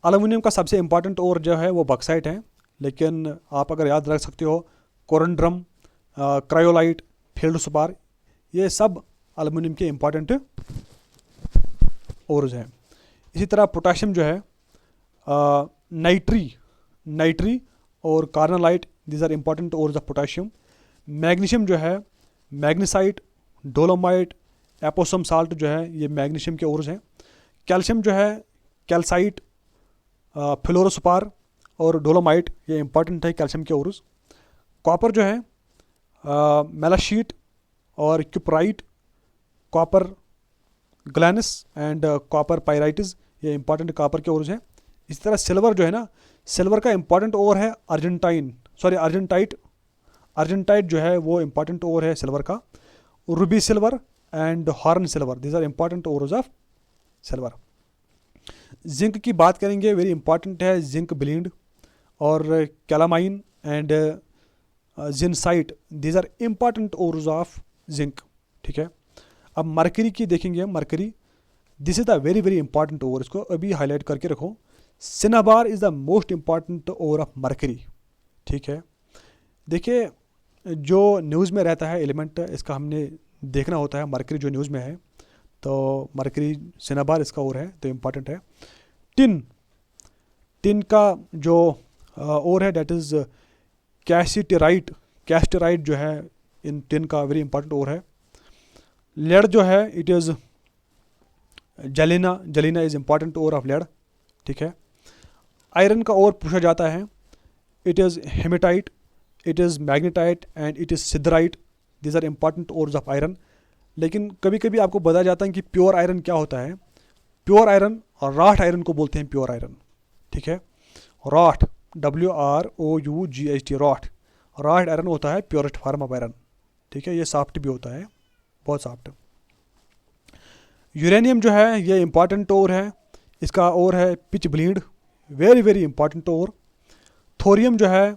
एल्युमिनियम का सबसे इंपॉर्टेंट ओर जो है वो बॉक्साइट है, लेकिन आप अगर याद रख सकते हो कोरंड्रम, क्रायोलाइट, फेल्डस्पार, ये सब एल्युमिनियम के इंपॉर्टेंट ओर्स हैं। इसी तरह पोटाशियम जो है नाइट्री और carnallite, these are important ores of potassium. Magnesium जो है मैग्नीसाइट, डोलोमाइट, एपोसम साल्ट जो है ये मैग्नीशियम के ओर्स हैं। कैल्शियम जो है कैल्साइट, फ्लोरोस्पार और डोलोमाइट, ये इंपॉर्टेंट है कैल्शियम के ओर्स। कॉपर जो है मेलाशीट और cuprite, copper ग्लैनिस and copper pyrites, ये इंपॉर्टेंट कॉपर के ओर्स हैं। इसी तरह सिल्वर जो है ना, सिल्वर का इंपॉर्टेंट ओर है अर्जेंटाइट जो है वो इंपॉर्टेंट ओर है सिल्वर का। Ruby silver and horn silver, these are important ores of silver. Zinc की बात करेंगे, वेरी इंपॉर्टेंट है जिंक ब्लीड और calamine and zincite, these are important ores of zinc, ठीक है। अब मरकरी की देखेंगे, mercury this is the very very important ore, इसको अभी हाईलाइट करके रखो। Cinnabar is the most important ore of mercury, ठीक है। देखिए जो न्यूज़ में रहता है एलिमेंट, इसका हमने देखना होता है, मरकरी जो न्यूज़ में है, तो मरकरी सिनाबार इसका ओर है, तो इम्पॉर्टेंट है। टिन का जो ओर है डेट इज़ कैस्टेराइट जो है इन टिन का वेरी इंपॉर्टेंट ओर है। लेड जो है it is galena is important ore of lead, ठीक है। आयरन का ओर पूछा जाता है, it is hematite, it is magnetite and it is siderite, these are important ores of iron. लेकिन कभी कभी आपको बताया जाता है कि प्योर आयरन क्या होता है। प्योर आयरन और राठ आयरन को बोलते हैं प्योर आयरन, ठीक है। राठ WROUGHT राठ आयरन होता है प्योरेस्ट फॉर्म ऑफ आयरन, ठीक है। ये सॉफ्ट भी होता है, बहुत सॉफ्ट। यूरेनियम जो है ये इंपॉर्टेंट ओर है, इसका ओर है pitchblende, very very important ore. Thorium जो है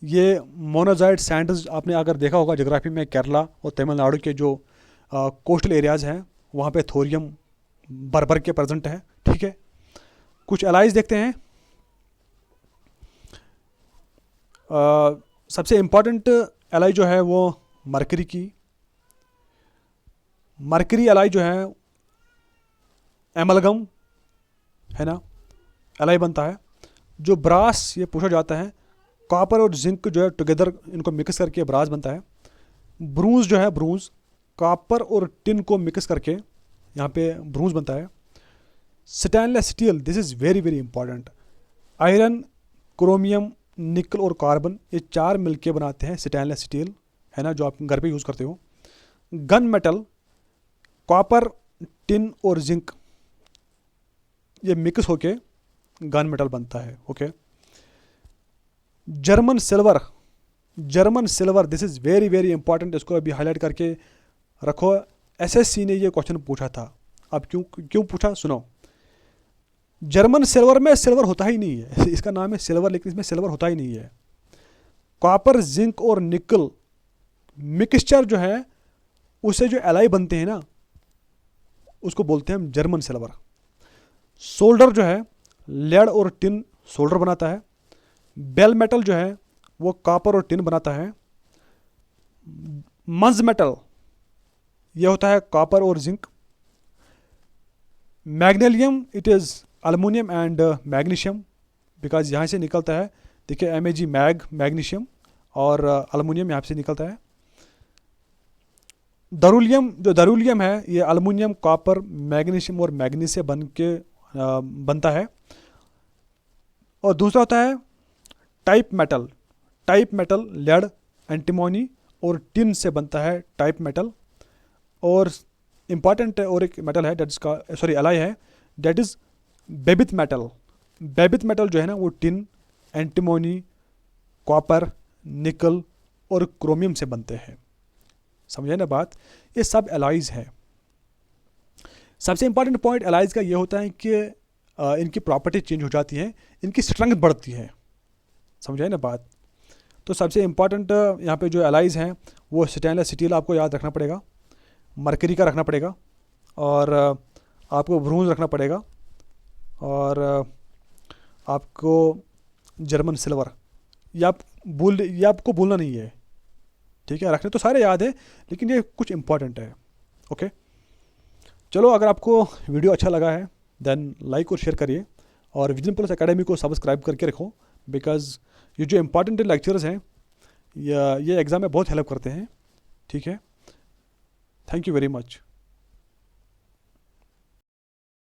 ये मोनोजाइट सैंड्स, आपने अगर देखा होगा जोग्राफी में केरला और तमिलनाडु के जो कोस्टल एरियाज़ हैं वहाँ पे थोरियम भर के प्रेजेंट है, ठीक है। कुछ एलाइज देखते हैं। सबसे इम्पॉर्टेंट एलाई जो है वो मरकरी की, मरकरी एलाई जो है एमलगम है ना, एलाई बनता है। जो ब्रास ये पूछा जाता है, कॉपर और जिंक जो है टुगेदर इनको मिक्स करके ब्रास बनता है। ब्रूंज जो है ब्रूंज कॉपर और टिन को मिक्स करके यहाँ पे ब्रूंज बनता है। Stainless steel, this is very very important. Iron, chromium, निकल और कार्बन, ये चार मिलके बनाते हैं स्टेनलेस स्टील, है ना, जो आप घर पे यूज़ करते हो। गन मेटल, कॉपर, टिन और जिंक, ये मिक्स होके गन मेटल बनता है, okay. German silver, this is very very important, इसको अभी हाईलाइट करके रखो। SSC ने ये क्वेश्चन पूछा था। अब क्यों पूछा, सुनो। जर्मन सिल्वर में सिल्वर होता ही नहीं है, इसका नाम है सिल्वर लेकिन इसमें सिल्वर होता ही नहीं है। कॉपर, जिंक और निकल मिक्सचर जो है उससे जो एलाई बनते हैं ना उसको बोलते हैं हम जर्मन सिल्वर। सोल्डर जो है लेड और टिन सोल्डर बनाता है। बेल मेटल जो है वो कॉपर और टिन बनाता है। मंज मेटल ये होता है कॉपर और zinc. Magnalium it is aluminium and magnesium, because यहाँ से निकलता है, देखिए MEG मैग्नीशियम और एल्युमिनियम यहाँ से निकलता है। दरूलियम है ये एल्युमिनियम, कॉपर, मैग्नीशियम और मैग्नीज से बनता है। और दूसरा होता है टाइप मेटल लेड, एंटीमोनी और टिन से बनता है टाइप मेटल। और इम्पॉर्टेंट और एक मेटल है एलाई है डेट इज़ बेबिथ मेटल जो है ना वो टिन, एंटीमोनी, कॉपर, निकल और क्रोमियम से बनते हैं। समझे ना बात, ये सब एलाइज है। सबसे इंपॉर्टेंट पॉइंट एलाइज का ये होता है कि इनकी प्रॉपर्टी चेंज हो जाती है, इनकी स्ट्रेंथ बढ़ती है, समझाए ना बात। तो सबसे इम्पॉर्टेंट यहाँ पे जो एलाइज़ हैं वो स्टेनलेस स्टील आपको याद रखना पड़ेगा, मरकरी का रखना पड़ेगा, और आपको ब्रोंज रखना पड़ेगा, और आपको जर्मन सिल्वर। ये आपको भूलना नहीं है, ठीक है। रखने तो सारे याद है लेकिन ये कुछ इंपॉर्टेंट है। ओके, चलो, अगर आपको वीडियो अच्छा लगा है देन लाइक और शेयर करिए, और विजन प्लस एकेडमी को सब्सक्राइब करके रखो, बिकॉज ये जो इंपॉर्टेंट लेक्चर्स हैं ये एग्ज़ाम में बहुत हेल्प करते हैं, ठीक है। Thank you very much.